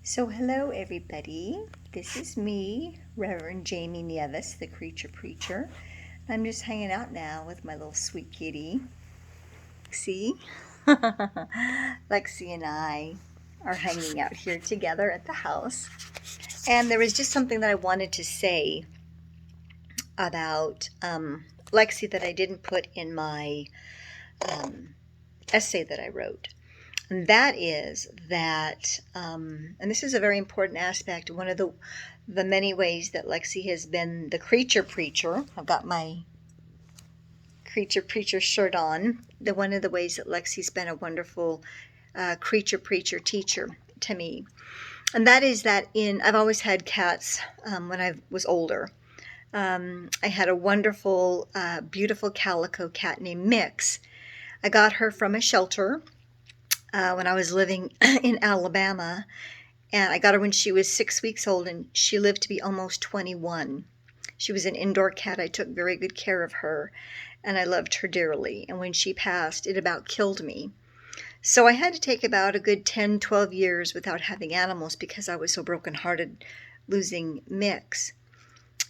So, hello everybody. This is me, Reverend Jamie Nieves, the Creature Preacher. I'm just hanging out now with my little sweet kitty, Lexi. Lexi and I are hanging out here together at the house. And there was just something that I wanted to say about Lexi that I didn't put in my essay that I wrote. And that is that, and this is a very important aspect, one of the many ways that Lexi has been the creature preacher. I've got my creature preacher shirt on. One of the ways that Lexi's been a wonderful creature preacher teacher to me. And that is that I've always had cats when I was older. I had a wonderful, beautiful calico cat named Mix. I got her from a shelter when I was living in Alabama, and I got her when she was 6 weeks old, and she lived to be almost 21. She was an indoor cat. I took very good care of her, and I loved her dearly. And when she passed, it about killed me. So I had to take about a good 10, 12 years without having animals because I was so brokenhearted losing Mix.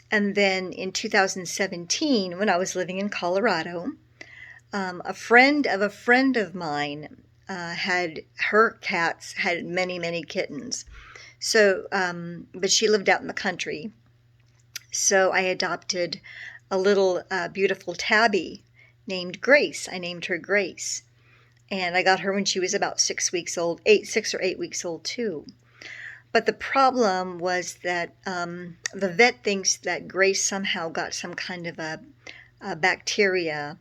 And then in 2017, when I was living in Colorado, a friend of mine had her cats had many kittens. So, but she lived out in the country. So I adopted a little beautiful tabby named Grace. I named her Grace. And I got her when she was about 6 weeks old, 6 or 8 weeks old too. But the problem was that the vet thinks that Grace somehow got some kind of a bacteria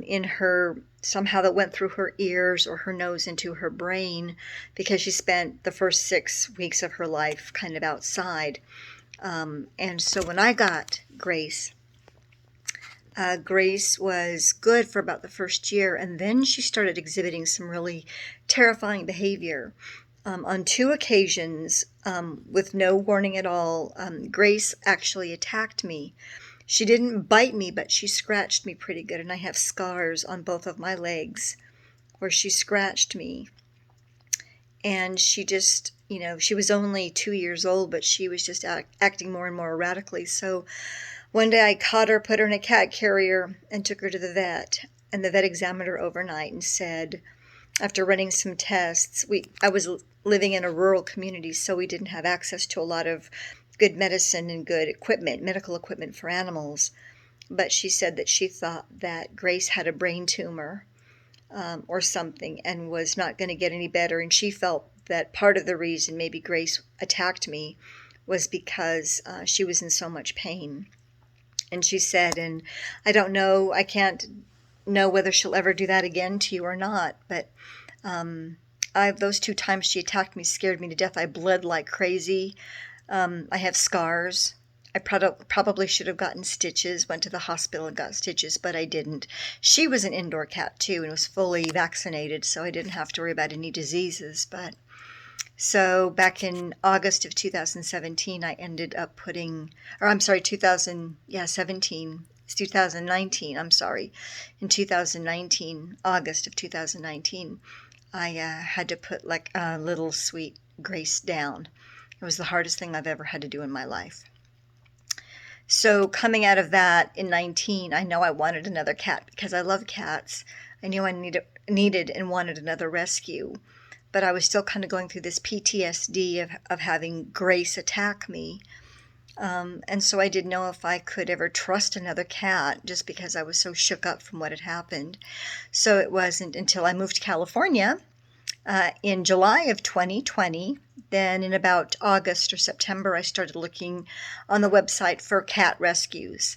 in her, somehow that went through her ears or her nose into her brain, because she spent the first 6 weeks of her life kind of outside. And so when I got Grace, Grace was good for about the first year, and then she started exhibiting some really terrifying behavior. On 2 occasions, with no warning at all, Grace actually attacked me. She didn't bite me, but she scratched me pretty good, and I have scars on both of my legs where she scratched me. And she just, she was only 2 years old, but she was just acting more and more erratically. So one day I caught her, put her in a cat carrier, and took her to the vet. And the vet examined her overnight and said, after running some tests, I was living in a rural community, so we didn't have access to a lot of good medicine and good equipment, medical equipment for animals. But she said that she thought that Grace had a brain tumor or something and was not going to get any better. And she felt that part of the reason maybe Grace attacked me was because she was in so much pain. And she said, and I don't know, I can't know whether she'll ever do that again to you or not, but those 2 times she attacked me scared me to death. I bled like crazy. I have scars. I probably should have gotten stitches, went to the hospital and got stitches, but I didn't. She was an indoor cat too and was fully vaccinated, so I didn't have to worry about any diseases. But so back in August of 2017, I ended up 2017. It's 2019, I'm sorry. In 2019, August of 2019, I had to put like a little sweet Grace down. It was the hardest thing I've ever had to do in my life. So coming out of that in 19, I know I wanted another cat because I love cats. I knew I needed and wanted another rescue. But I was still kind of going through this PTSD of having Grace attack me. And so I didn't know if I could ever trust another cat just because I was so shook up from what had happened. So it wasn't until I moved to California in July of 2020, then in about August or September, I started looking on the website for cat rescues.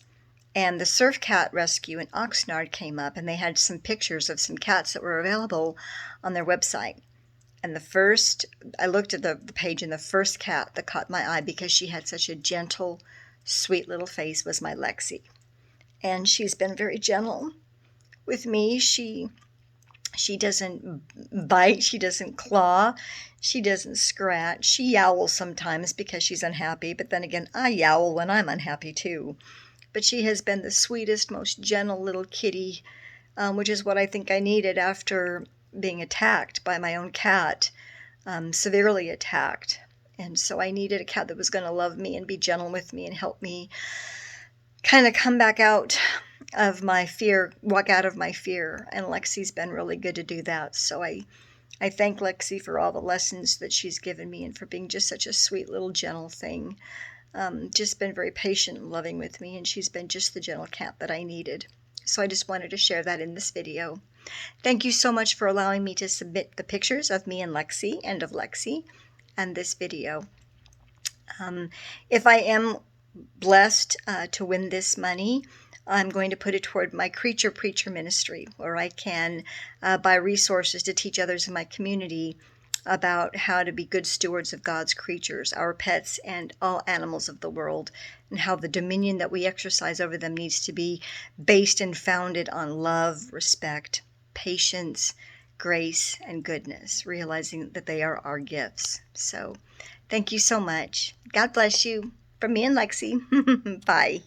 And the Surf Cat Rescue in Oxnard came up, and they had some pictures of some cats that were available on their website. And I looked at the page, and the first cat that caught my eye because she had such a gentle, sweet little face was my Lexi. And she's been very gentle with me. She doesn't bite, she doesn't claw, she doesn't scratch. She yowls sometimes because she's unhappy, but then again, I yowl when I'm unhappy too. But she has been the sweetest, most gentle little kitty, which is what I think I needed after being attacked by my own cat, severely attacked. And so I needed a cat that was going to love me and be gentle with me and help me kind of come back out of my fear, walk out of my fear. And Lexi's been really good to do that. So I thank Lexi for all the lessons that she's given me and for being just such a sweet little gentle thing. Just been very patient and loving with me, and she's been just the gentle cat that I needed. So I just wanted to share that in this video. Thank you so much for allowing me to submit the pictures of me and Lexi and of Lexi and this video. If I am blessed to win this money, I'm going to put it toward my Creature Preacher ministry, where I can buy resources to teach others in my community about how to be good stewards of God's creatures, our pets, and all animals of the world, and how the dominion that we exercise over them needs to be based and founded on love, respect, patience, grace, and goodness, realizing that they are our gifts. So thank you so much. God bless you. From me and Lexi. Bye.